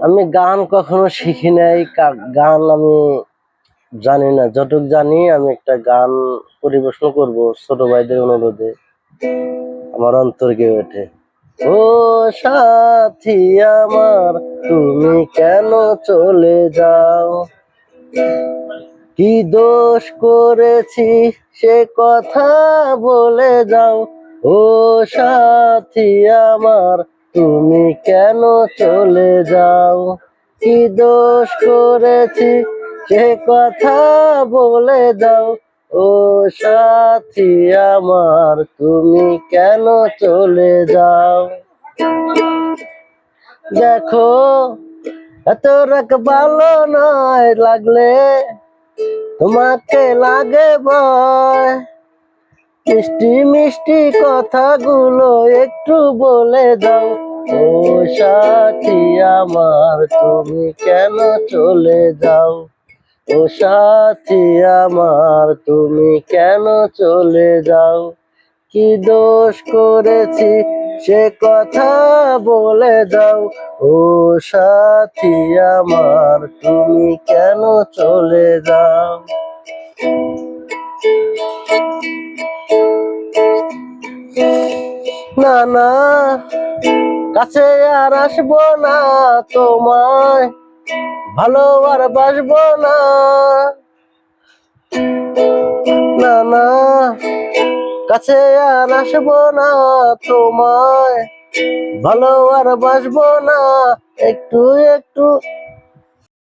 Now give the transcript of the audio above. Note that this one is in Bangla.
আমি গান কখনো শিখি নাই, গান আমি জানি না। যতটুক জানি আমি একটা গান পরিবেশন করব ছোট ভাইদের অনুরোধে, আমার অন্তর গেয়ে ওঠে। ও সাথী আমার, তুমি কেন চলে যাও? কি দোষ করেছি সে কথা বলে যাও। ও সাথী আমার, তুমি কেন চলে যাও? কি দোষ করেছি সে কথা বলে যাও। ও সাথী আমার, তুমি কেন চলে যাও? দেখো এত রাগ ভালো নয়, লাগলে তোমাকে লাগে ভয়। মিষ্টি মিষ্টি কথাগুলো একটু বলে দাও। ও সাথী আমার, তুমি কেন চলে যাও? ও সাথী আমার, তুমি কেন চলে যাও? কি দোষ করেছি সে কথা বলে দাও। ও সাথী আমার, তুমি কেন চলে যাও? না না, কাছে আর আসবো না, তোমায় ভালো আর বাসবো না। না না, কাছে আর আসবো না, তোমায় ভালো আর বাসবো না। একটু একটু